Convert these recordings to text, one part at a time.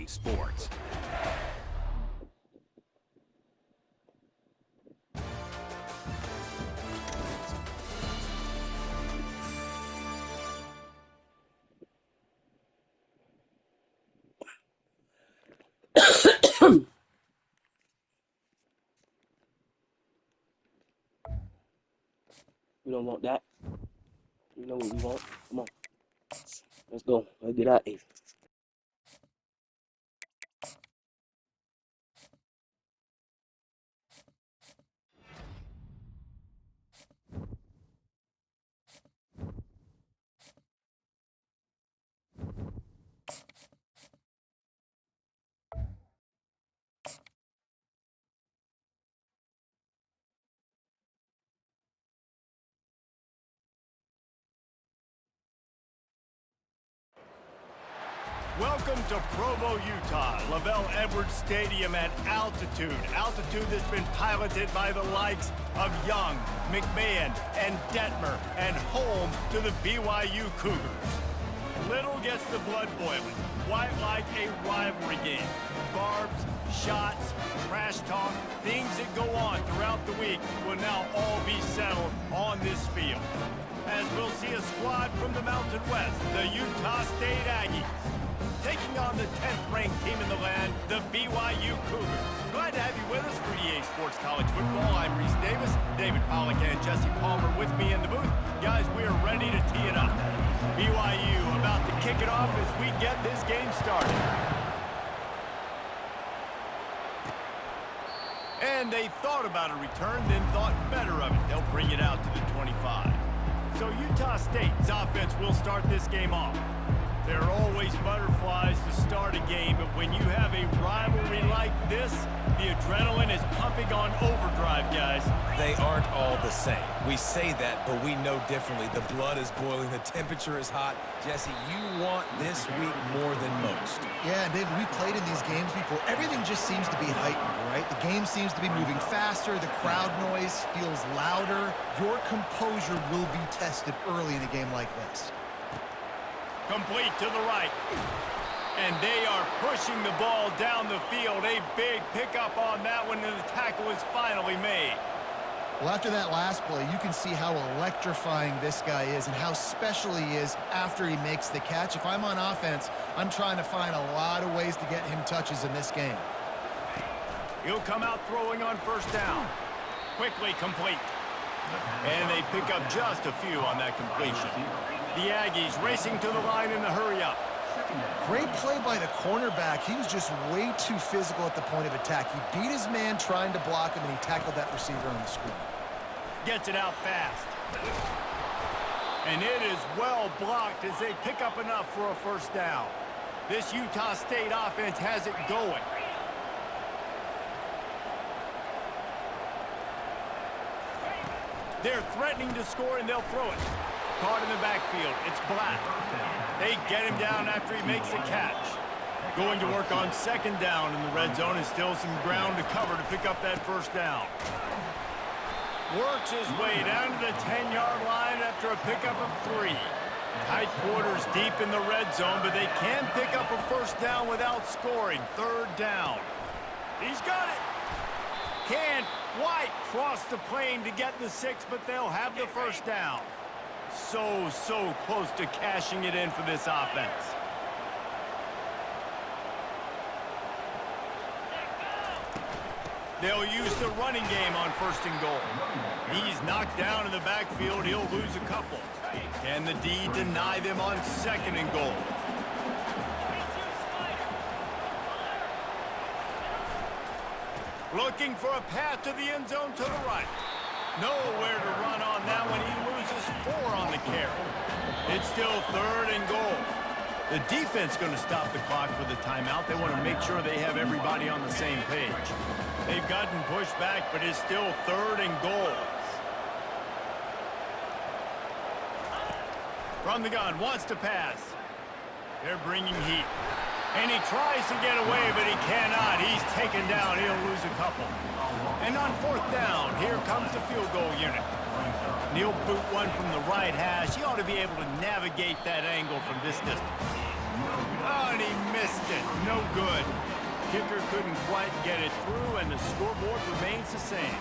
Sports. We don't want that. You know what we want. Come on. Let's go. Let's get out of here. Welcome to Provo, Utah, Lavelle Edwards Stadium at altitude. Altitude that's been piloted by the likes of Young, McMahon, and Detmer, and home to the BYU Cougars. Little gets the blood boiling, quite like a rivalry game. Barbs, shots, trash talk, things that go on throughout the week will now all be settled on this field. As we'll see a squad from the Mountain West, the Utah State Aggies, taking on the 10th-ranked team in the land, the BYU Cougars. Glad to have you with us for EA Sports College Football. I'm Reese Davis, David Pollack and Jesse Palmer with me in the booth. Guys, we are ready to tee it up. BYU about to kick it off as we get this game started. And they thought about a return, then thought better of it. They'll bring it out to the 25. So Utah State's offense will start this game off. There are always butterflies to start a game, but when you have a rivalry like this, the adrenaline is pumping on overdrive, guys. They aren't all the same. We say that, but we know differently. The blood is boiling. The temperature is hot. Jesse, you want this week more than most. Yeah, David, we played in these games before. Everything just seems to be heightened, right? The game seems to be moving faster. The crowd noise feels louder. Your composure will be tested early in a game like this. Complete to the right. And they are pushing the ball down the field. A big pickup on that one, and the tackle is finally made. Well, after that last play, you can see how electrifying this guy is and how special he is after he makes the catch. If I'm on offense, I'm trying to find a lot of ways to get him touches in this game. He'll come out throwing on first down. Quickly complete. And they pick up just a few on that completion. The Aggies racing to the line in the hurry-up. Great play by the cornerback. He was just way too physical at the point of attack. He beat his man trying to block him, and he tackled that receiver on the screen. Gets it out fast. And it is well blocked as they pick up enough for a first down. This Utah State offense has it going. They're threatening to score, and they'll throw it. Caught in the backfield. It's Black. They get him down after he makes the catch. Going to work on second down in the red zone, and still some ground to cover to pick up that first down. Works his way down to the 10-yard line after a pickup of 3. Tight quarters deep in the red zone, but they can pick up a first down without scoring. Third down. He's got it. Can't quite cross the plane to get the 6, but they'll have the first down. So close to cashing it in for this offense. They'll use the running game on first and goal. He's knocked down in the backfield. He'll lose a couple. Can the D deny them on second and goal? Looking for a path to the end zone to the right. Nowhere to run on that one. He loses 4 on the carry. It's still third and goal. The defense going to stop the clock with a timeout. They want to make sure they have everybody on the same page. They've gotten pushed back, but it's still third and goal. From the gun, wants to pass. They're bringing heat. And he tries to get away, but he cannot. He's taken down. He'll lose a couple. And on fourth down, here comes the field goal unit. He'll boot one from the right hash. He ought to be able to navigate that angle from this distance. Oh, and he missed it. No good. Kicker couldn't quite get it through, and the scoreboard remains the same.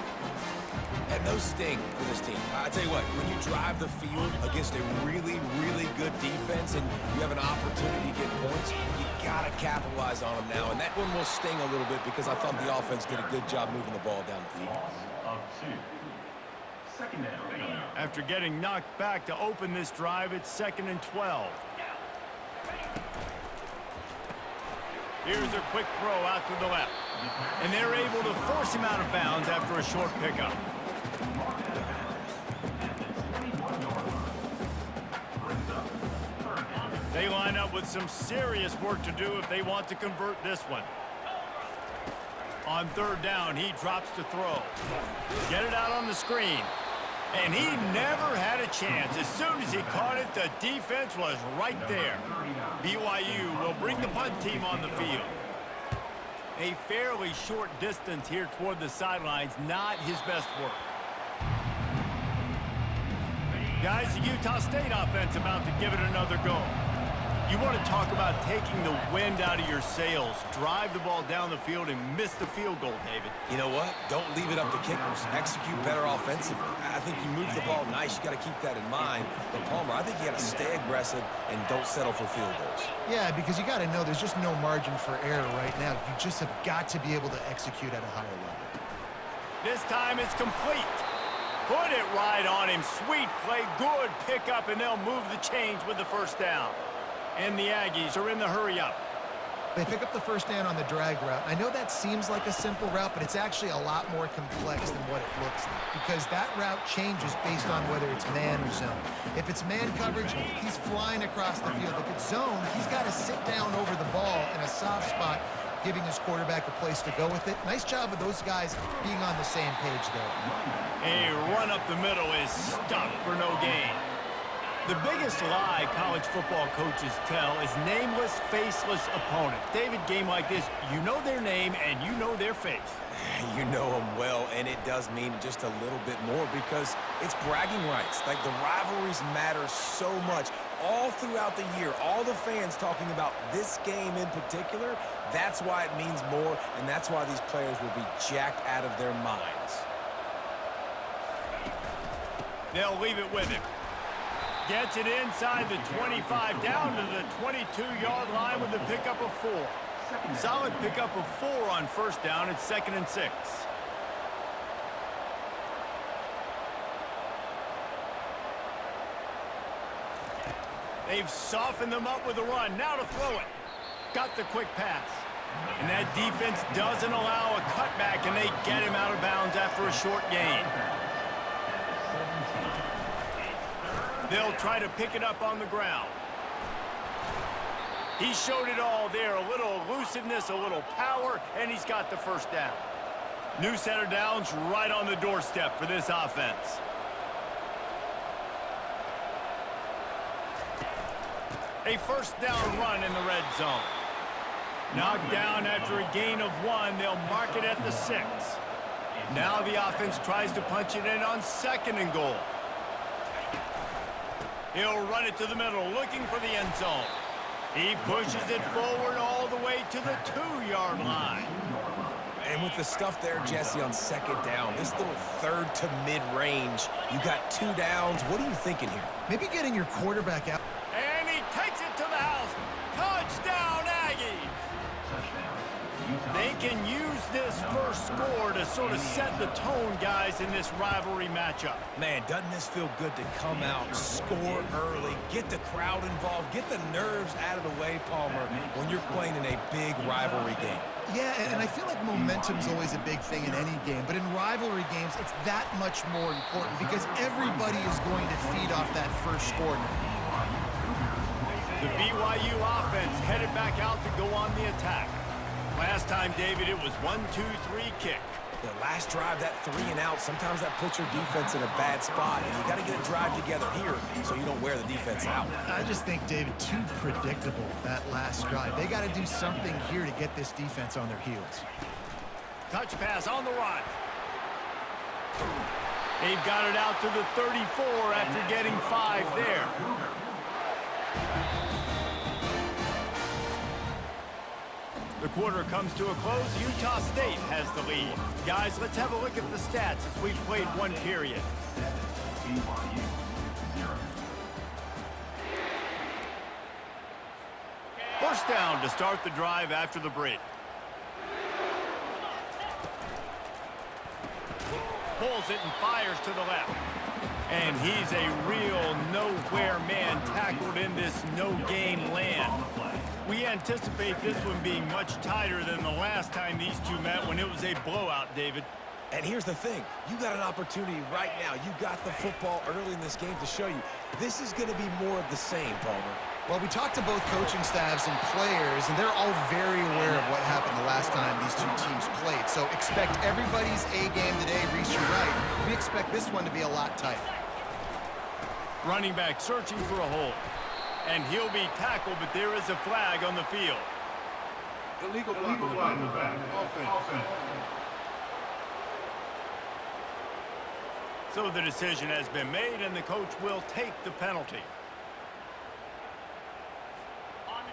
And those sting for this team. I tell you what, when you drive the field against a really, really good defense and you have an opportunity to get points, you got to capitalize on them now. And that one will sting a little bit because I thought the offense did a good job moving the ball down the field. After getting knocked back to open this drive, it's 2nd and 12. Here's a quick throw out to the left. And they're able to force him out of bounds after a short pickup. They line up with some serious work to do if they want to convert this one. On 3rd down, he drops to throw. Get it out on the screen. And he never had a chance. As soon as he caught it, the defense was right there. BYU will bring the punt team on the field. A fairly short distance here toward the sidelines, not his best work. Guys, the Utah State offense about to give it another go. You want to talk about taking the wind out of your sails. Drive the ball down the field and miss the field goal, David. You know what? Don't leave it up to kickers. Execute better offensively. I think you move the ball nice. You got to keep that in mind. But Palmer, I think you got to stay aggressive and don't settle for field goals. Yeah, because you got to know there's just no margin for error right now. You just have got to be able to execute at a higher level. This time it's complete. Put it right on him. Sweet play, good pickup, and they'll move the chains with the first down. And the Aggies are in the hurry-up. They pick up the first down on the drag route. I know that seems like a simple route, but it's actually a lot more complex than what it looks like because that route changes based on whether it's man or zone. If it's man coverage, he's flying across the field. If it's zone, he's got to sit down over the ball in a soft spot, giving his quarterback a place to go with it. Nice job of those guys being on the same page there. A run up the middle is stuffed for no gain. The biggest lie college football coaches tell is nameless, faceless opponent. David, game like this, you know their name and you know their face. You know them well, and it does mean just a little bit more because it's bragging rights. Like, the rivalries matter so much all throughout the year. All the fans talking about this game in particular, that's why it means more, and that's why these players will be jacked out of their minds. They'll leave it with him. Gets it inside the 25, down to the 22-yard line with the pickup of 4. Solid pickup of 4 on first down. It's 2nd and 6. They've softened them up with a run. Now to throw it. Got the quick pass. And that defense doesn't allow a cutback, and they get him out of bounds after a short gain. They'll try to pick it up on the ground. He showed it all there. A little elusiveness, a little power, and he's got the first down. New set of downs right on the doorstep for this offense. A first down run in the red zone. Knocked down after a gain of 1. They'll mark it at the 6. Now the offense tries to punch it in on 2nd and goal. He'll run it to the middle, looking for the end zone. He pushes it forward all the way to the 2-yard line. And with the stuff there, Jesse, on 2nd down, this little 3rd to mid-range, you got 2 downs. What are you thinking here? Maybe getting your quarterback out. And he takes it to the house. Touchdown, Aggies! They can use this first score to sort of set the tone, guys, in this rivalry matchup. Man, doesn't this feel good to come out, score early, get the crowd involved, get the nerves out of the way, Palmer, when you're playing in a big rivalry game? Yeah, and I feel like momentum's always a big thing in any game, but in rivalry games, it's that much more important because everybody is going to feed off that first score. The BYU offense headed back out to go on the attack. Last time, David, it was 1-2-3 kick. The last drive, that 3 and out, sometimes that puts your defense in a bad spot, and you got to get a drive together here so you don't wear the defense out. I just think, David, too predictable, that last drive. They got to do something here to get this defense on their heels. Touch pass on the run. They've got it out to the 34 after getting 5 there. The quarter comes to a close. Utah State has the lead. Guys, let's have a look at the stats as we've played one period. First down to start the drive after the break. Pulls it and fires to the left. And he's a real nowhere man tackled in this no-gain land. We anticipate this one being much tighter than the last time these two met when it was a blowout, David. And here's the thing. You got an opportunity right now. You got the football early in this game to show you. This is going to be more of the same, Palmer. Well, we talked to both coaching staffs and players, and they're all very aware of what happened the last time these two teams played. So expect everybody's A game today. Reese, you're right. We expect this one to be a lot tighter. Running back searching for a hole. And he'll be tackled, but there is a flag on the field. Illegal flag in the back. Offense. So the decision has been made, and the coach will take the penalty.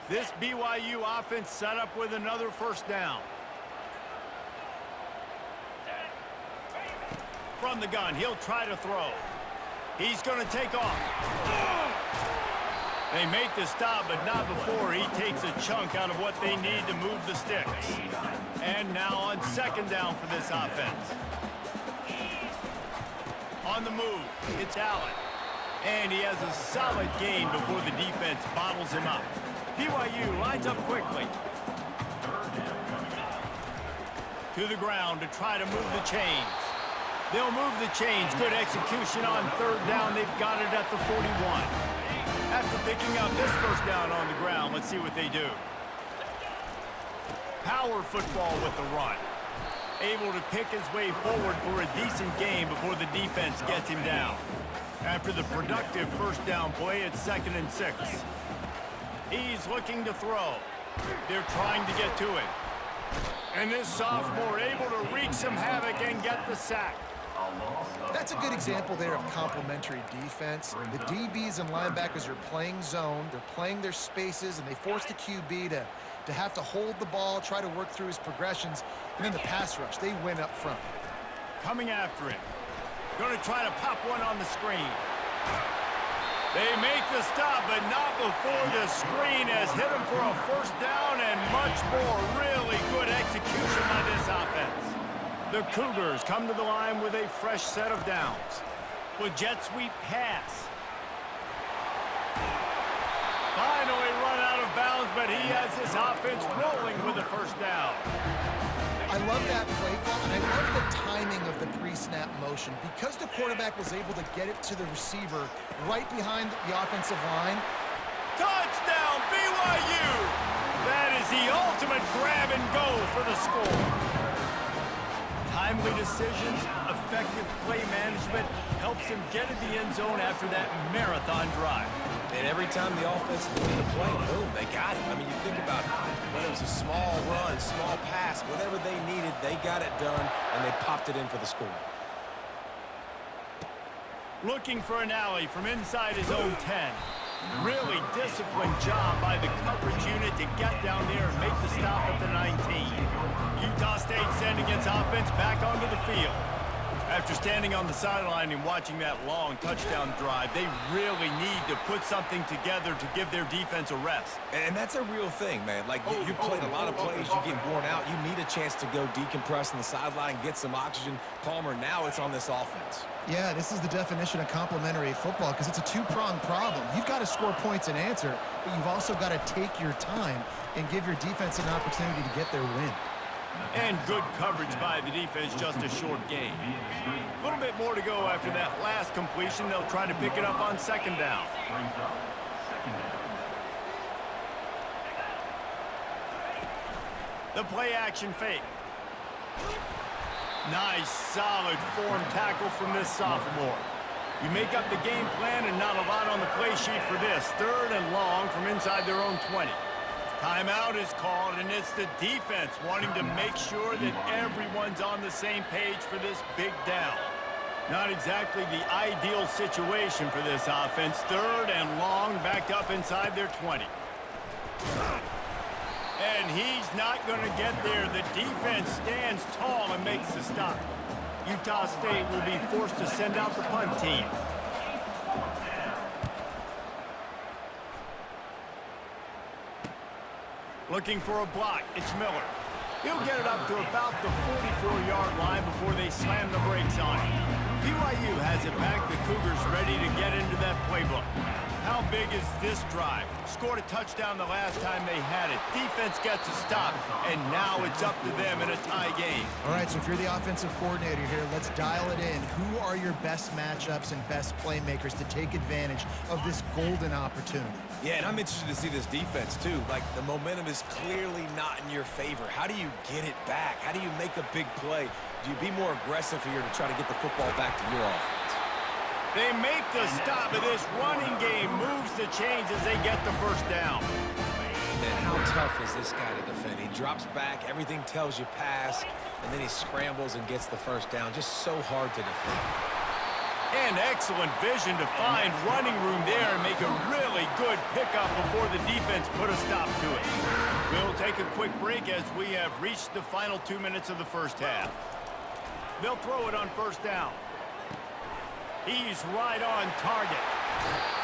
This BYU offense set up with another first down. From the gun, he'll try to throw. He's going to take off. They make the stop, but not before he takes a chunk out of what they need to move the sticks. And now on second down for this offense. On the move, it's Allen. And he has a solid gain before the defense bottles him up. BYU lines up quickly. To the ground to try to move the chains. They'll move the chains. Good execution on third down. They've got it at the 41. After picking up this first down on the ground, let's see what they do. Power football with the run. Able to pick his way forward for a decent gain before the defense gets him down. After the productive first down play, it's 2nd and 6. He's looking to throw. They're trying to get to it. And this sophomore able to wreak some havoc and get the sack. That's a good example there of complementary defense. The DBs and linebackers are playing zone, they're playing their spaces, and they force the QB to have to hold the ball, try to work through his progressions, and then the pass rush, they win up front. Coming after him. Going to try to pop one on the screen. They make the stop, but not before the screen has hit him for a first down and much more. Really good execution by this offense. The Cougars come to the line with a fresh set of downs. With jet sweep pass. Finally run out of bounds, but he has his offense rolling with a first down. I love that play call, and I love the timing of the pre-snap motion. Because the quarterback was able to get it to the receiver right behind the offensive line. Touchdown, BYU! That is the ultimate grab and go for the score. Timely decisions, effective play management helps him get in the end zone after that marathon drive. And every time the offense needed to play, boom, they got it. I mean, you think about it. Whether it was a small run, small pass, whatever they needed, they got it done, and they popped it in for the score. Looking for an alley from inside his own 10. Really disciplined job by the coverage unit to get down there and make the stop at the 19. Utah State sending its offense back onto the field. After standing on the sideline and watching that long touchdown drive, they really need to put something together to give their defense a rest. And that's a real thing, man. Like, you played a lot of plays, you get worn out, you need a chance to go decompress on the sideline, get some oxygen. Palmer, now it's on this offense. Yeah, this is the definition of complementary football because it's a two-pronged problem. You've got to score points and answer, but you've also got to take your time and give your defense an opportunity to get their win. And good coverage by the defense, just a short gain. A little bit more to go after that last completion. They'll try to pick it up on second down. The play action fake. Nice, solid form tackle from this sophomore. You make up the game plan and not a lot on the play sheet for this. 3rd and long from inside their own 20. Timeout is called, and it's the defense wanting to make sure that everyone's on the same page for this big down. Not exactly the ideal situation for this offense. 3rd and long, backed up inside their 20. And he's not going to get there. The defense stands tall and makes the stop. Utah State will be forced to send out the punt team. Looking for a block. It's Miller. He'll get it up to about the 44-yard line before they slam the brakes on him. BYU has it back. The Cougars ready to get into that playbook. How big is this drive? Scored a touchdown the last time they had it. Defense gets a stop, and now it's up to them in a tie game. All right, so if you're the offensive coordinator here, let's dial it in. Who are your best matchups and best playmakers to take advantage of this golden opportunity? Yeah, and I'm interested to see this defense, too. Like, the momentum is clearly not in your favor. How do you get it back? How do you make a big play? Do you be more aggressive here to try to get the football back to your offense? They make the stop, but this running game moves the chains as they get the first down. Man, how tough is this guy to defend? He drops back, everything tells you pass, and then he scrambles and gets the first down. Just so hard to defend. And excellent vision to find running room there and make a really good pickup before the defense put a stop to it. We'll take a quick break as we have reached the final 2 minutes of the first half. They'll throw it on first down. He's right on target.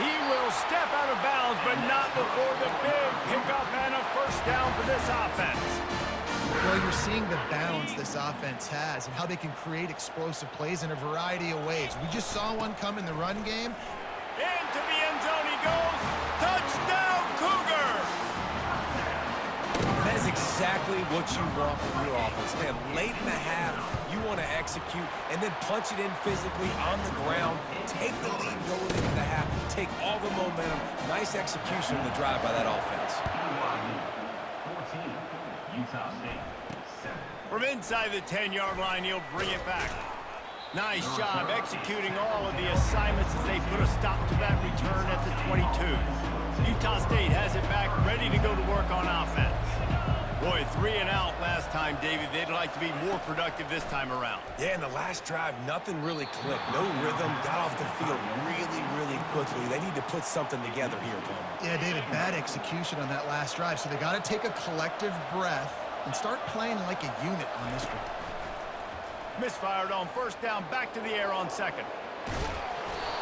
He will step out of bounds, but not before the big pickup and a first down for this offense. Well, you're seeing the balance this offense has and how they can create explosive plays in a variety of ways. We just saw one come in the run game. Into the end zone he goes. Touchdown, Cougars! That is exactly what you want from your offense. Man, late in the half, you want to execute and then punch it in physically on the ground, take the lead going into the half, take all the momentum. Nice execution on the drive by that offense. 14, Utah State, 7. From inside the 10-yard line, he'll bring it back. Nice job executing all of the assignments as they put a stop to that return at the 22. Utah State has it back, ready to go to work on offense. Boy, 3 and out last time, David. They'd like to be more productive this time around. Yeah, in the last drive, nothing really clicked. No rhythm, got off the field really, really quickly. They need to put something together here, Palmer. Yeah, David, bad execution on that last drive, so they got to take a collective breath and start playing like a unit on this one. Misfired on first down, back to the air on second.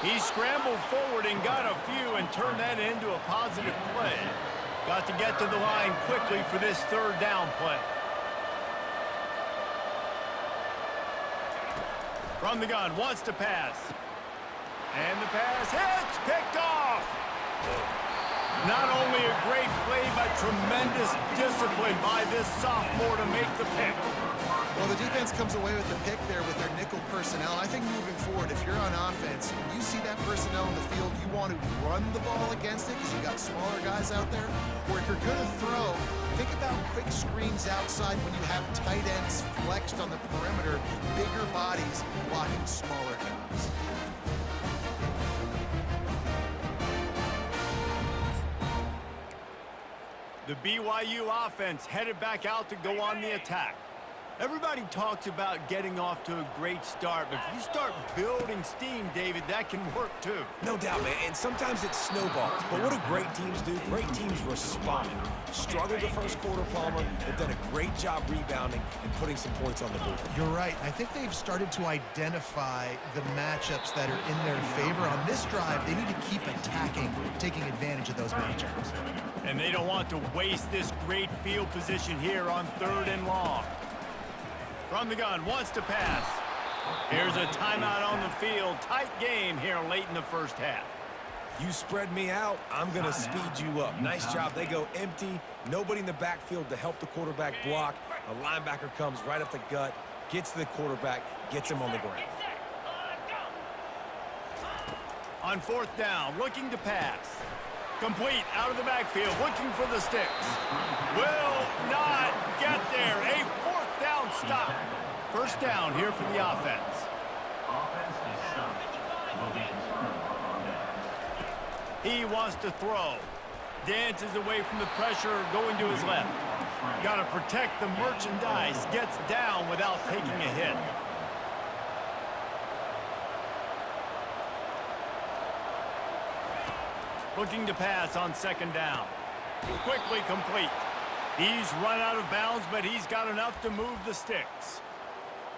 He scrambled forward and got a few and turned that into a positive play. Got to get to the line quickly for this third down play. From the gun, wants to pass. And the pass hits, picked off. Not only a great play, but tremendous discipline by this sophomore to make the pick. Well, the defense comes away with the pick there with their nickel personnel. I think moving forward, if you're on offense, when you see that personnel in the field, you want to run the ball against it because you got smaller guys out there. Or if you're going to throw, think about quick screens outside when you have tight ends flexed on the perimeter, bigger bodies blocking smaller guys. The BYU offense headed back out to go on the attack. Everybody talks about getting off to a great start, but if you start building steam, David, that can work too. No doubt, man, and sometimes it snowballs. But what do great teams do? Great teams respond. Struggled the first quarter, Palmer. They've done a great job rebounding and putting some points on the board. You're right. I think they've started to identify the matchups that are in their favor. On this drive, they need to keep attacking, taking advantage of those matchups. And they don't want to waste this great field position here on 3rd and long. From the gun, wants to pass. Here's a timeout on the field. Tight game here late in the first half. You spread me out, I'm going to speed you up. Nice job. They go empty. Nobody in the backfield to help the quarterback block. A linebacker comes right up the gut, gets to the quarterback, gets him on the ground. On 4th down, looking to pass. Complete out of the backfield, looking for the sticks. Will not get there. A 4th down stop. First down here for the offense. Offense is stopped. Will be returned on down. He wants to throw. Dances away from the pressure, going to his left. Got to protect the merchandise. Gets down without taking a hit. Looking to pass on second down. Quickly complete. He's run out of bounds, but he's got enough to move the sticks.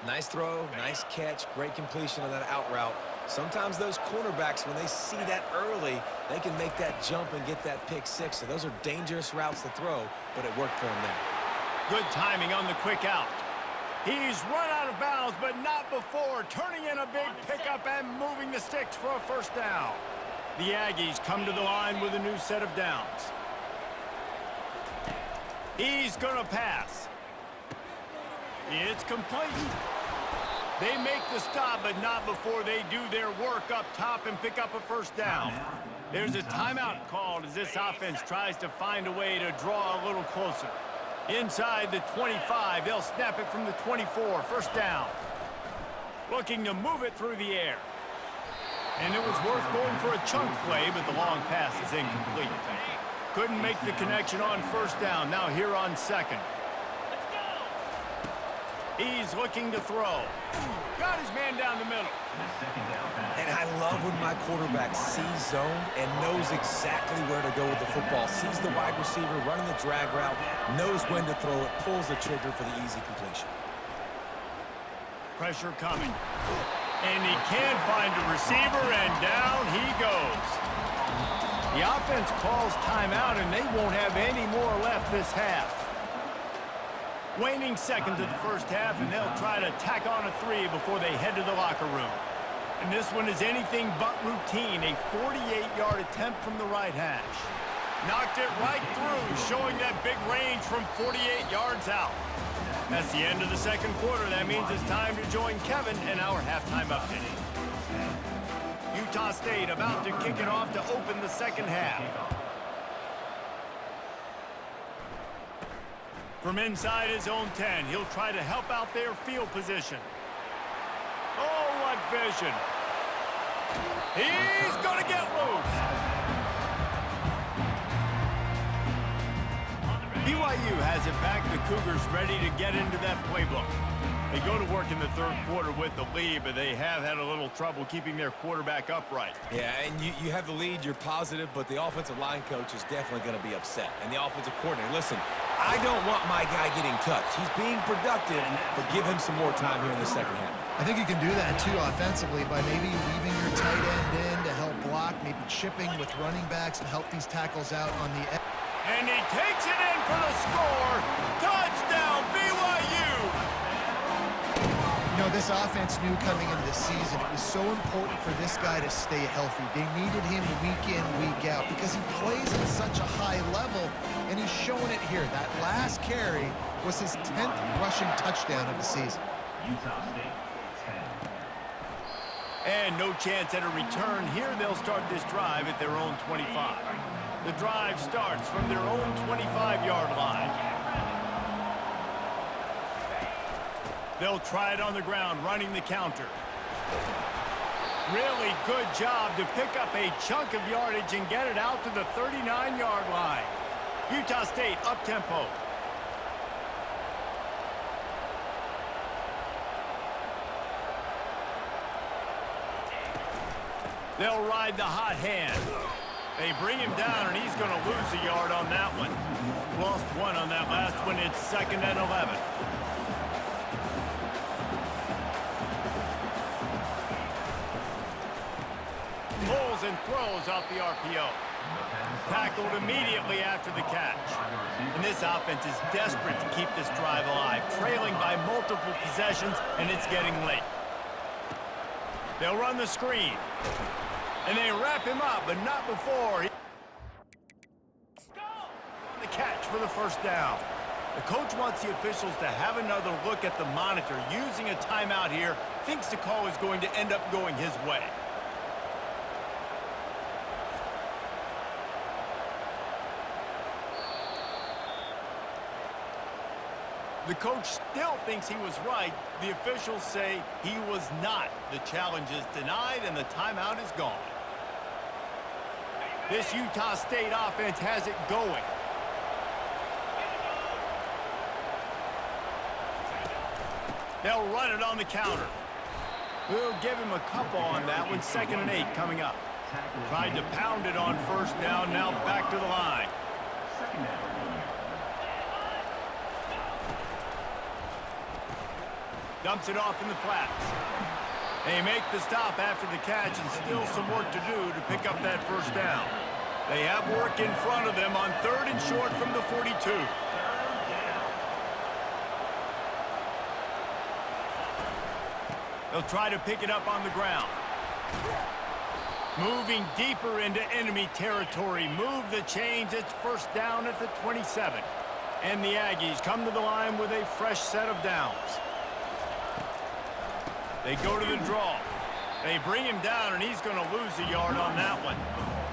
Nice throw, nice catch, great completion on that out route. Sometimes those cornerbacks, when they see that early, they can make that jump and get that pick six. So those are dangerous routes to throw, but it worked for him there. Good timing on the quick out. He's run out of bounds, but not before turning in a big pickup and moving the sticks for a first down. The Aggies come to the line with a new set of downs. He's gonna pass. It's complete. They make the stop, but not before they do their work up top and pick up a first down. There's a timeout called as this offense tries to find a way to draw a little closer. Inside the 25, they'll snap it from the 24, first down. Looking to move it through the air. And it was worth going for a chunk play, but the long pass is incomplete. Couldn't make the connection on first down, now here on second. He's looking to throw. Got his man down the middle. And I love when my quarterback sees zone and knows exactly where to go with the football. Sees the wide receiver running the drag route, knows when to throw it, pulls the trigger for the easy completion. Pressure coming. And he can't find a receiver, and down he goes. The offense calls timeout, and they won't have any more left this half. Waning seconds of the first half, and they'll try to tack on a 3 before they head to the locker room. And this one is anything but routine, a 48-yard attempt from the right hash. Knocked it right through, showing that big range from 48 yards out. That's the end of the second quarter. That means it's time to join Kevin in our halftime update. Utah State about to kick it off to open the second half. From inside his own 10, he'll try to help out their field position. Oh, what vision. He's going to get loose. BYU has it back. The Cougars ready to get into that playbook. They go to work in the third quarter with the lead, but they have had a little trouble keeping their quarterback upright. Yeah, and you have the lead, you're positive, but the offensive line coach is definitely going to be upset. And the offensive coordinator, listen, I don't want my guy getting touched. He's being productive, but give him some more time here in the second half. I think you can do that, too, offensively, by maybe leaving your tight end in to help block, maybe chipping with running backs and help these tackles out on the edge. And he takes it in for the score. Touchdown, BYU! You know, this offense knew coming into the season it was so important for this guy to stay healthy. They needed him week in, week out because he plays at such a high level, and he's showing it here. That last carry was his 10th rushing touchdown of the season. Utah State, 10. And no chance at a return. Here they'll start this drive at their own 25. The drive starts from their own 25-yard line. They'll try it on the ground, running the counter. Really good job to pick up a chunk of yardage and get it out to the 39-yard line. Utah State up-tempo. They'll ride the hot hand. They bring him down, and he's going to lose a yard on that one. Lost one on that last one. It's 2nd and 11. Pulls and throws off the RPO. Tackled immediately after the catch. And this offense is desperate to keep this drive alive, trailing by multiple possessions, and it's getting late. They'll run the screen. And they wrap him up, but not before. The catch for the first down. The coach wants the officials to have another look at the monitor. Using a timeout here, thinks the call is going to end up going his way. The coach still thinks he was right. The officials say he was not. The challenge is denied, and the timeout is gone. This Utah State offense has it going. They'll run it on the counter. We'll give him a couple on that one. 2nd and 8 coming up. Tried to pound it on first down, now back to the line. Second down. Dumps it off in the flats. They make the stop after the catch and still some work to do to pick up that first down. They have work in front of them on 3rd and short from the 42. They'll try to pick it up on the ground. Moving deeper into enemy territory. Move the chains. It's first down at the 27. And the Aggies come to the line with a fresh set of downs. They go to the draw. They bring him down, and he's going to lose a yard on that one.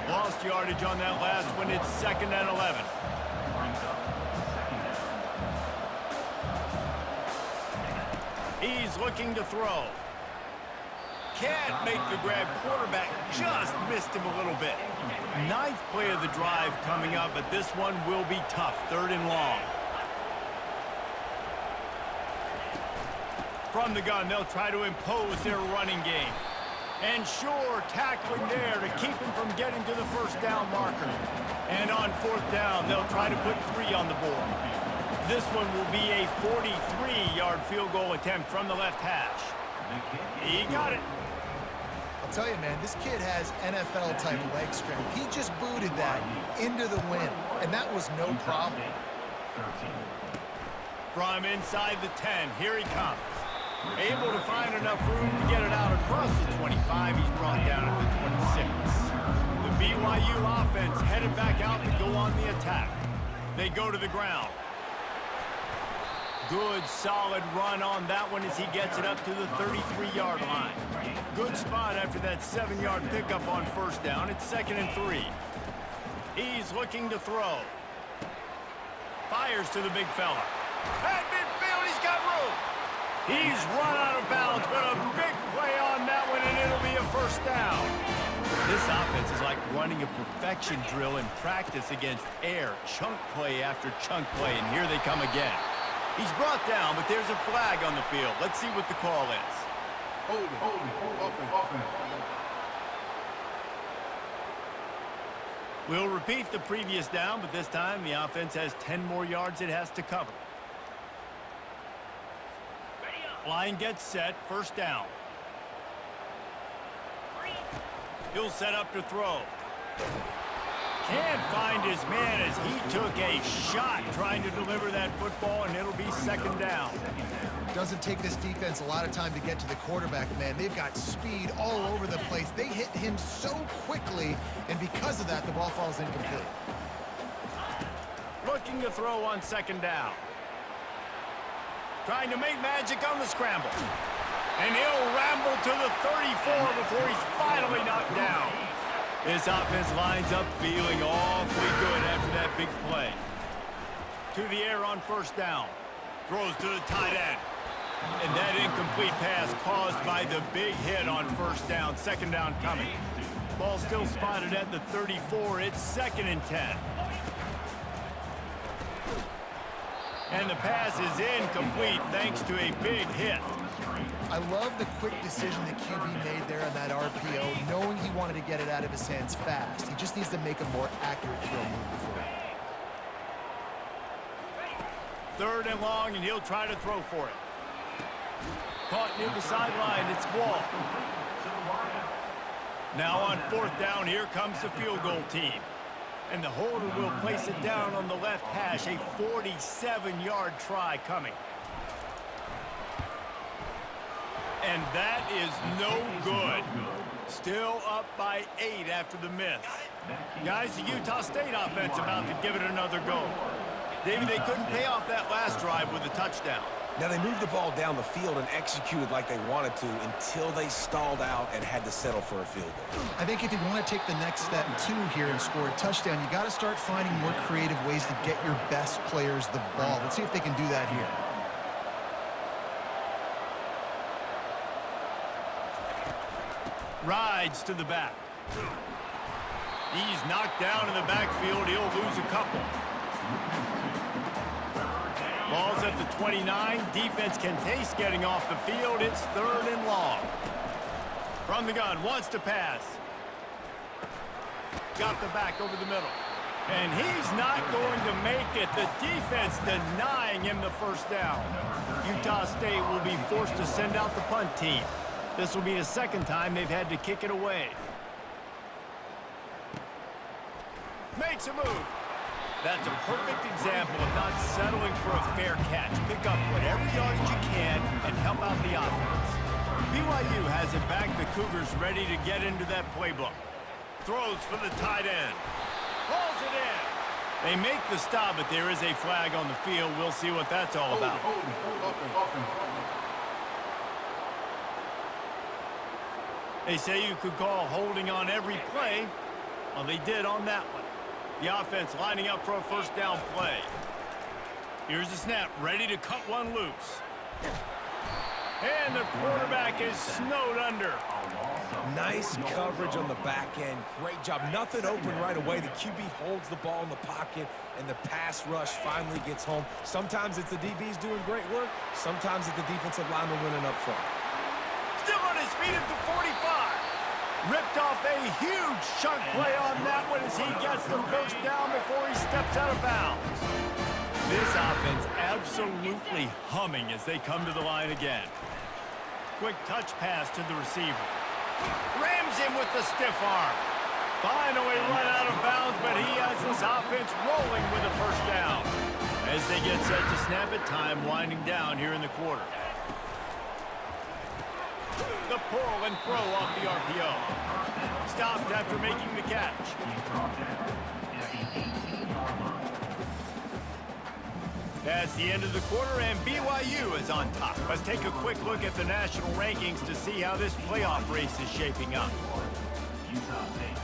Lost yardage on that last one. It's 2nd and 11. He's looking to throw. Can't make the grab. Quarterback just missed him a little bit. 9th play of the drive coming up, but this one will be tough. 3rd and long. From the gun, they'll try to impose their running game. And sure, tackling there to keep him from getting to the first down marker. And on 4th down, they'll try to put 3 on the board. This one will be a 43-yard field goal attempt from the left hash. He got it. I'll tell you, man, this kid has NFL-type leg strength. He just booted that into the wind, and that was no problem. From inside the 10, here he comes. Able to find enough room to get it out across the 25. He's brought down at the 26. The BYU offense headed back out to go on the attack. They go to the ground. Good, solid run on that one as he gets it up to the 33-yard line. Good spot after that 7-yard pickup on first down. It's 2nd and 3. He's looking to throw. Fires to the big fella. At midfield, he's got room. He's run out of bounds, but a big play on that one, and it'll be a first down. This offense is like running a perfection drill in practice against air. Chunk play after chunk play, and here they come again. He's brought down, but there's a flag on the field. Let's see what the call is. Offense. We'll repeat the previous down, but this time the offense has 10 more yards it has to cover. Line gets set, first down. He'll set up to throw. Can't find his man as he took a shot trying to deliver that football, and it'll be 2nd down. Doesn't take this defense a lot of time to get to the quarterback, man. They've got speed all over the place. They hit him so quickly, and because of that, the ball falls incomplete. Looking to throw on 2nd down. Trying to make magic on the scramble. And he'll ramble to the 34 before he's finally knocked down. This offense lines up feeling awfully good after that big play. To the air on first down. Throws to the tight end. And that incomplete pass caused by the big hit on first down. 2nd down coming. Ball still spotted at the 34. It's 2nd and 10. And the pass is incomplete thanks to a big hit. I love the quick decision the QB made there on that RPO, knowing he wanted to get it out of his hands fast. He just needs to make a more accurate throw moving forward. 3rd and long, and he'll try to throw for it. Caught near the sideline. It's Wall. Now on 4th down, here comes the field goal team. And the holder will place it down on the left hash. A 47-yard try coming. And that is no good. Still up by 8 after the miss. Guys, the Utah State offense about to give it another go. David, they couldn't pay off that last drive with a touchdown. Now, they moved the ball down the field and executed like they wanted to until they stalled out and had to settle for a field goal. I think if you want to take the next step, too, here and score a touchdown, you got to start finding more creative ways to get your best players the ball. Let's see if they can do that here. Rides to the back. He's knocked down in the backfield. He'll lose a couple. Ball's at the 29. Defense can taste getting off the field. It's 3rd and long. From the gun, wants to pass. got the back over the middle. And he's not going to make it. The defense denying him the first down. Utah State will be forced to send out the punt team. This will be the second time they've had to kick it away. Makes a move. That's a perfect example of not settling for a fair catch. Pick up whatever yardage you can and help out the offense. BYU has it back. The Cougars ready to get into that playbook. Throws for the tight end. Rolls it in. They make the stop, but there is a flag on the field. We'll see what that's all about. They say you could call holding on every play. Well, they did on that one. The offense lining up for a first down play. Here's the snap, ready to cut one loose. And the quarterback is snowed under. Nice coverage on the back end. Great job. Nothing open right away. The QB holds the ball in the pocket, and the pass rush finally gets home. Sometimes it's the DBs doing great work. Sometimes it's the defensive lineman winning up front. Still on his feet at the 45. Ripped off a huge chunk play on that one as he gets the first down before he steps out of bounds. This offense absolutely humming as they come to the line again. Quick touch pass to the receiver. Rams him with the stiff arm. Finally run out of bounds, but he has this offense rolling with a first down. As they get set to snap it, time winding down here in the quarter. The pull and throw off the RPO. Stopped after making the catch. That's the end of the quarter, and BYU is on top. Let's take a quick look at the national rankings to see how this playoff race is shaping up. Utah St.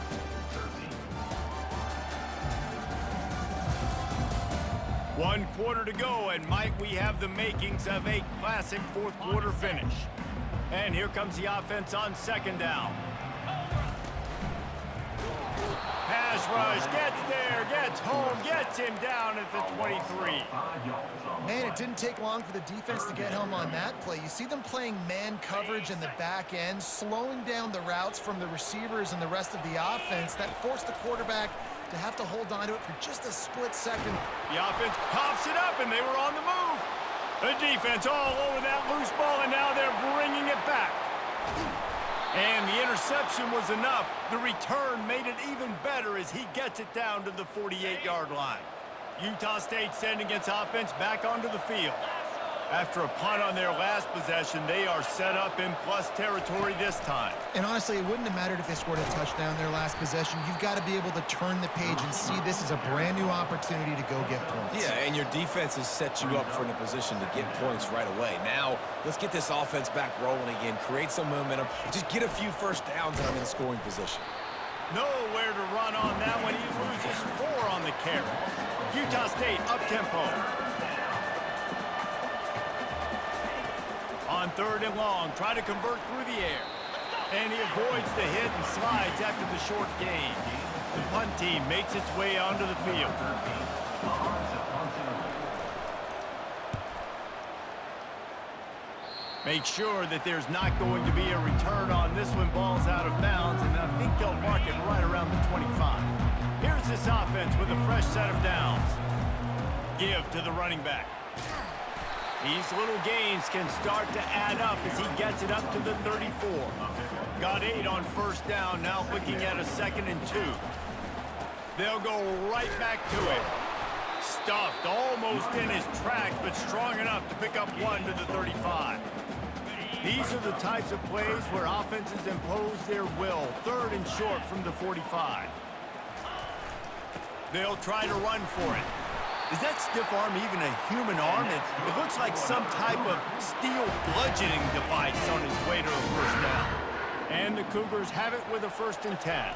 13. One quarter to go, and might we have the makings of a classic fourth quarter finish. And here comes the offense on second down. Pass rush, gets there, gets home, gets him down at the 23. Man, it didn't take long for the defense to get home on that play. You see them playing man coverage in the back end, slowing down the routes from the receivers and the rest of the offense. That forced the quarterback to have to hold on to it for just a split second. The offense pops it up, and they were on the move. The defense all over that loose ball, and now they're bringing it back. And the interception was enough. The return made it even better as he gets it down to the 48-yard line. Utah State sending its offense back onto the field. After a punt on their last possession, they are set up in plus territory this time. And honestly, it wouldn't have mattered if they scored a touchdown their last possession. You've got to be able to turn the page and see this as a brand new opportunity to go get points. Yeah, and your defense has set you up for a position to get points right away. Now, let's get this offense back rolling again, create some momentum, just get a few first downs, and I'm in scoring position. Nowhere to run on that one. He loses 4 on the carry. Utah State up-tempo. On third and long, try to convert through the air. And he avoids the hit and slides after the short gain. The punt team makes its way onto the field. Make sure that there's not going to be a return on this one. Ball's out of bounds, and I think they'll mark it right around the 25. Here's this offense with a fresh set of downs. Give to the running back. These little gains can start to add up as he gets it up to the 34. Got 8 on first down, now looking at a 2nd and 2. They'll go right back to it. Stuffed almost in his tracks, but strong enough to pick up 1 to the 35. These are the types of plays where offenses impose their will. 3rd and short from the 45. They'll try to run for it. Is that stiff arm even a human arm? It looks like some type of steel bludgeoning device on his way to a first down. And the Cougars have it with a 1st and 10.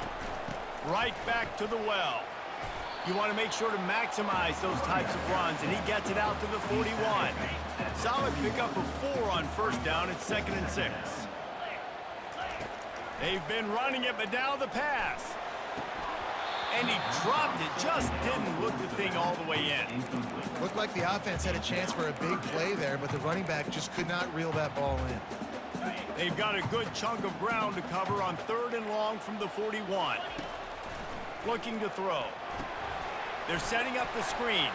Right back to the well. You want to make sure to maximize those types of runs, and he gets it out to the 41. Solid pickup of 4 on first down at 2nd and 6. They've been running it, but now the pass. And he dropped it, just didn't look the thing all the way in. Looked like the offense had a chance for a big play there, but the running back just could not reel that ball in. They've got a good chunk of ground to cover on 3rd and long from the 41. Looking to throw. They're setting up the screen.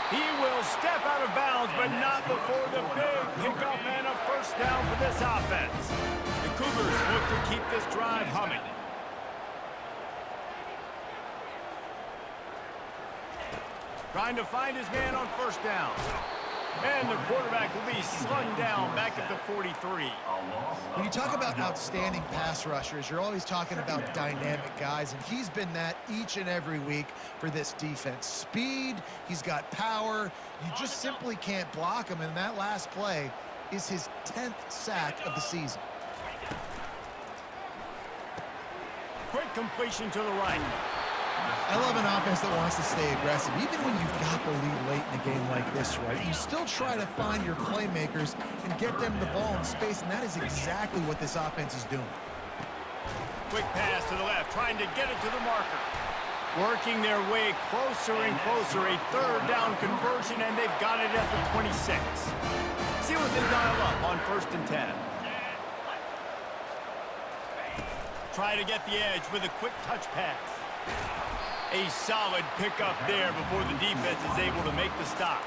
He will step out of bounds, but not before the big pickup and a first down for this offense. The Cougars look to keep this drive humming. Trying to find his man on first down. And the quarterback will be slung down back at the 43. When you talk about outstanding pass rushers, you're always talking about dynamic guys, and he's been that each and every week for this defense. Speed, he's got power. You just simply can't block him, and that last play is his 10th sack of the season. Quick completion to the right. I love an offense that wants to stay aggressive. Even when you've got the lead late in a game like this, right, you still try to find your playmakers and get them the ball in space, and that is exactly what this offense is doing. Quick pass to the left, trying to get it to the marker. Working their way closer and closer, a third down conversion, and they've got it at the 26. See what they dial up on 1st and 10. Try to get the edge with a quick touch pass. A solid pickup there before the defense is able to make the stop.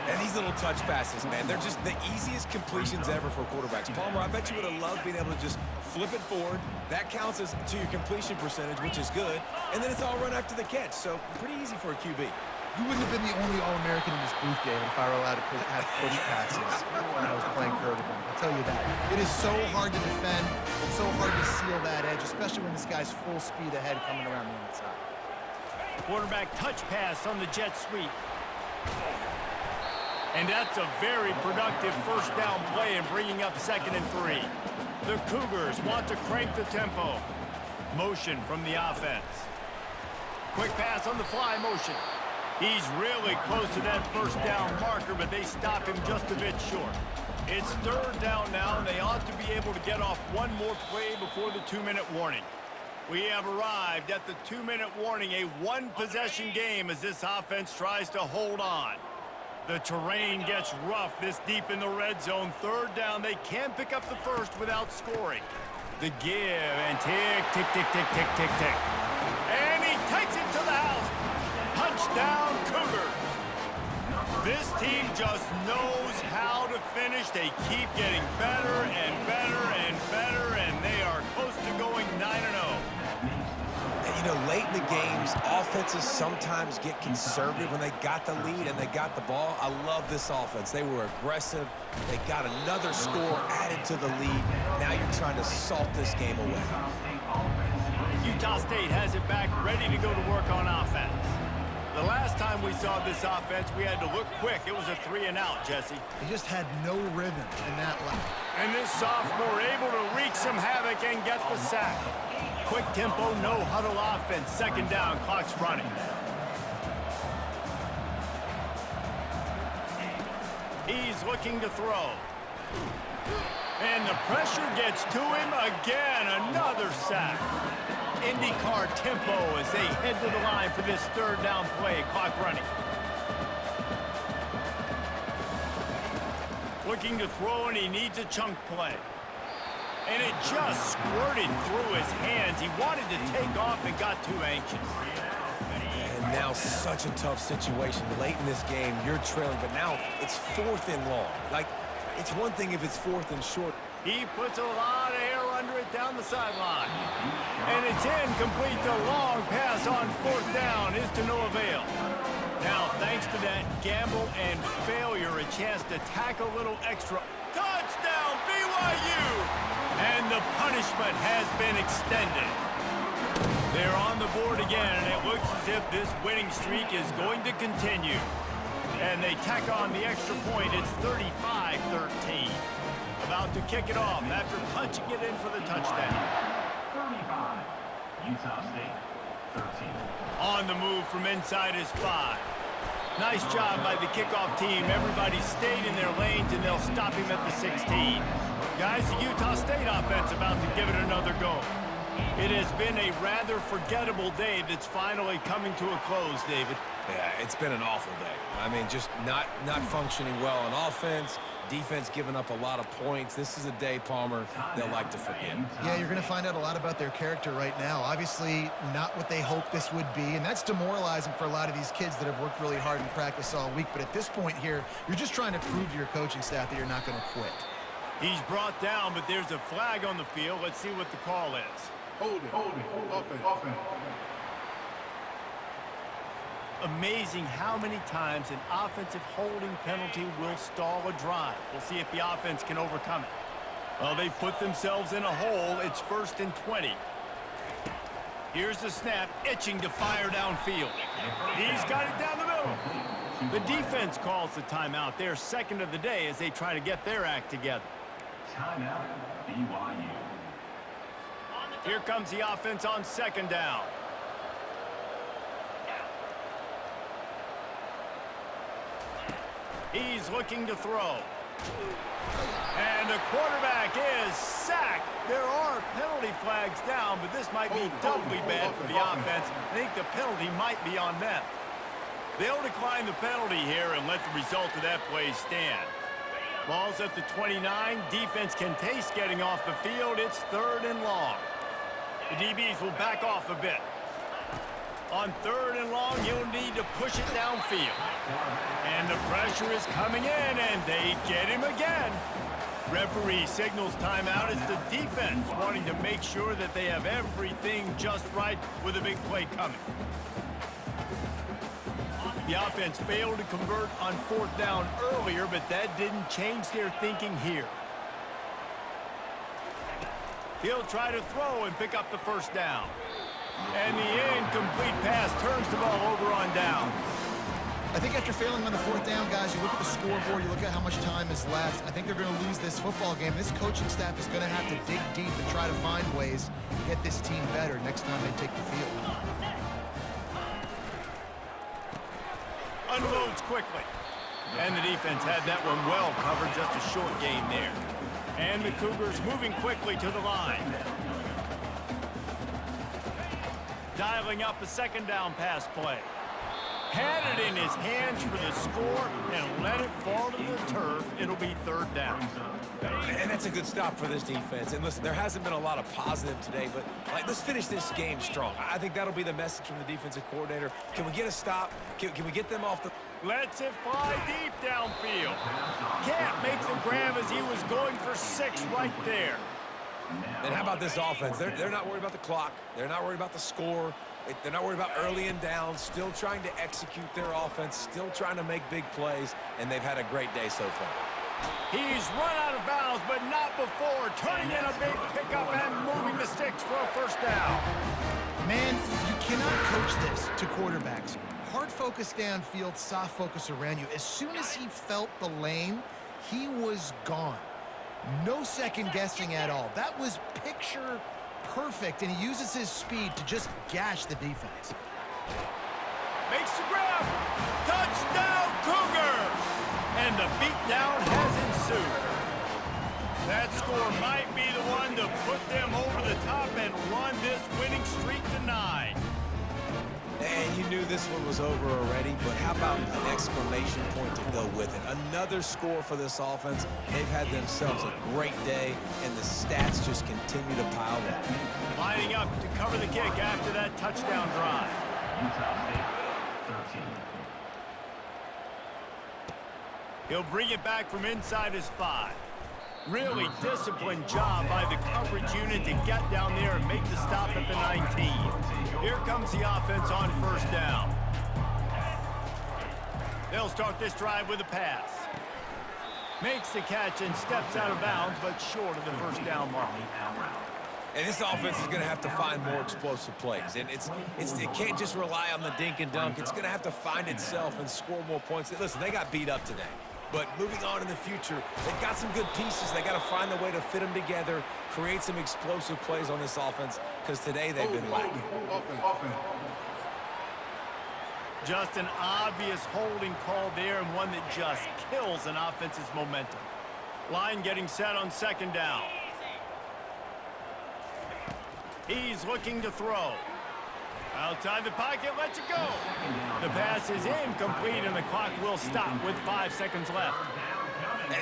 And these little touch passes, man, they're just the easiest completions ever for quarterbacks. Palmer, I bet you would have loved being able to just flip it forward. That counts as to your completion percentage, which is good. And then it's all run after the catch, so pretty easy for a QB. You wouldn't have been the only All-American in this booth game if I were allowed to have push passes when I was playing quarterback. I'll tell you that. It is so hard to defend. It's so hard to seal that edge, especially when this guy's full speed ahead coming around the outside. Quarterback touch pass on the jet sweep. And that's a very productive first down play in bringing up 2nd and 3. The Cougars want to crank the tempo. Motion from the offense. Quick pass on the fly motion. He's really close to that first down marker, but they stop him just a bit short. It's 3rd down now, and they ought to be able to get off one more play before the 2-minute warning. We have arrived at the 2-minute warning, a one-possession game as this offense tries to hold on. The terrain gets rough this deep in the red zone. 3rd down, they can't pick up the first without scoring. The give, and tick, tick, tick, tick, tick, tick, tick. And he takes it to the house. Touchdown, Cougars. This team just knows how to finish. They keep getting better and better and better, and they are close to going 9-0. And, you know, late in the games, offenses sometimes get conservative when they got the lead and they got the ball. I love this offense. They were aggressive. They got another score added to the lead. Now you're trying to salt this game away. Utah State has it back, ready to go to work on offense. The last time we saw this offense, we had to look quick. It was a 3-and-out, Jesse. He just had no rhythm in that lap. And this sophomore able to wreak some havoc and get the sack. Quick tempo, no huddle offense. 2nd down, clock's running. He's looking to throw. And the pressure gets to him again. Another sack. IndyCar tempo as they head to the line for this 3rd down play. Clock running. Looking to throw, and he needs a chunk play. And it just squirted through his hands. He wanted to take off and got too anxious. And now such a tough situation. Late in this game, you're trailing, but now it's 4th and long. Like, it's one thing if it's 4th and short. He puts a lot of air under it down the sideline. And it's incomplete. The long pass on 4th down is to no avail. Now, thanks to that gamble and failure, a chance to tack a little extra. Touchdown, BYU! And the punishment has been extended. They're on the board again, and it looks as if this winning streak is going to continue. And they tack on the extra point. It's 35-13. About to kick it off after punching it in for the touchdown. 35, Utah State, 13. On the move from inside his 5. Nice job by the kickoff team. Everybody stayed in their lanes, and they'll stop him at the 16. Guys, the Utah State offense about to give it another go. It has been a rather forgettable day that's finally coming to a close, David. Yeah, it's been an awful day. I mean, just not functioning well on offense. Defense giving up a lot of points. This is a day, Palmer, they'll like to forget. Yeah, you're going to find out a lot about their character right now. Obviously, not what they hoped this would be, and that's demoralizing for a lot of these kids that have worked really hard in practice all week. But at this point here, you're just trying to prove to your coaching staff that you're not going to quit. He's brought down, but there's a flag on the field. Let's see what the call is. Hold it. Offense. Amazing how many times an offensive holding penalty will stall a drive. We'll see if the offense can overcome it. Well, they've put themselves in a hole. It's 1st and 20. Here's the snap, itching to fire downfield. He's got it down the middle. The defense calls the timeout. Their second of the day as they try to get their act together. Timeout, BYU. Here comes the offense on 2nd down. He's looking to throw. And the quarterback is sacked. There are penalty flags down, but this might be doubly bad for the offense. I think the penalty might be on them. They'll decline the penalty here and let the result of that play stand. Ball's at the 29. Defense can taste getting off the field. It's 3rd and long. The DBs will back off a bit. On 3rd and long, you'll need to push it downfield. And the pressure is coming in, and they get him again. Referee signals timeout. It's the defense wanting to make sure that they have everything just right with a big play coming. The offense failed to convert on 4th down earlier, but that didn't change their thinking here. He'll try to throw and pick up the 1st down. And the incomplete pass turns the ball over on down. I think after failing on the 4th down, guys, you look at the scoreboard, you look at how much time is left. I think they're going to lose this football game. This coaching staff is going to have to dig deep and try to find ways to get this team better next time they take the field. Unloads quickly. And the defense had that one well covered, just a short gain there. And the Cougars moving quickly to the line. Dialing up a 2nd down pass play. Had it in his hands for the score and let it fall to the turf. It'll be 3rd down. And that's a good stop for this defense. And listen, there hasn't been a lot of positive today, but let's finish this game strong. I think that'll be the message from the defensive coordinator. Can we get a stop? Can we get them off the... Lets it fly deep downfield. Can't make the grab as he was going for 6 right there. And how about this offense? They're not worried about the clock. They're not worried about the score. They're not worried about early and down. Still trying to execute their offense. Still trying to make big plays. And they've had a great day so far. He's run out of bounds, but not before. Turning in a big pickup and moving the sticks for a 1st down. Man, you cannot coach this to quarterbacks. Hard focus downfield, soft focus around you. As soon as he felt the lane, he was gone. No second guessing at all. That was picture perfect, and he uses his speed to just gash the defense. Makes the grab. Touchdown, Cougars! And the beatdown has ensued. That score might be the one to put them over the top and run this winning streak to 9. And you knew this one was over already, but how about an exclamation point to go with it? Another score for this offense. They've had themselves a great day, and the stats just continue to pile up. Lining up to cover the kick after that touchdown drive. Utah State, 13. He'll bring it back from inside his 5. Really disciplined job by the coverage unit to get down there and make the stop at the 19. Here comes the offense on 1st down. They'll start this drive with a pass. Makes the catch and steps out of bounds, but short of the 1st down mark. And this offense is going to have to find more explosive plays. And it can't just rely on the dink and dunk. It's going to have to find itself and score more points. Listen, they got beat up today. But moving on in the future, they've got some good pieces. They got to find a way to fit them together, create some explosive plays on this offense, because today they've been lacking. Just an obvious holding call there, and one that just kills an offense's momentum. Line getting set on 2nd down. He's looking to throw. Outside the pocket, lets it go. The pass is incomplete, and the clock will stop with 5 seconds left.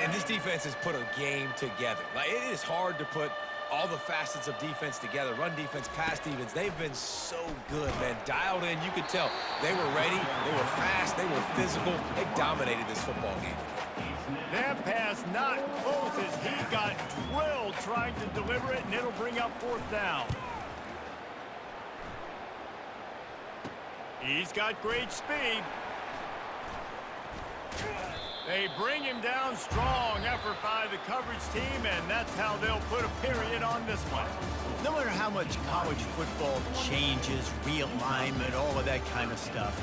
And this defense has put a game together. Like, it is hard to put all the facets of defense together. Run defense, pass defense. They've been so good, man. Dialed in, you could tell. They were ready, they were fast, they were physical. They dominated this football game. That pass not close as he got drilled trying to deliver it, and it'll bring up 4th down. He's got great speed. They bring him down. Strong effort by the coverage team, and that's how they'll put a period on this one. No matter how much college football changes, realignment, all of that kind of stuff,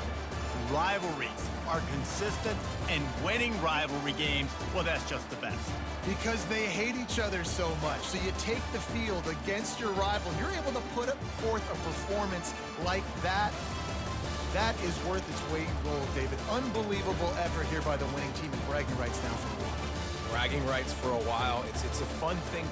rivalries are consistent, and winning rivalry games, well, that's just the best. Because they hate each other so much. So you take the field against your rival. You're able to put forth a performance like that. That is worth its weight in gold, David. Unbelievable effort here by the winning team, and bragging rights now for a while. Bragging rights for a while. It's a fun thing to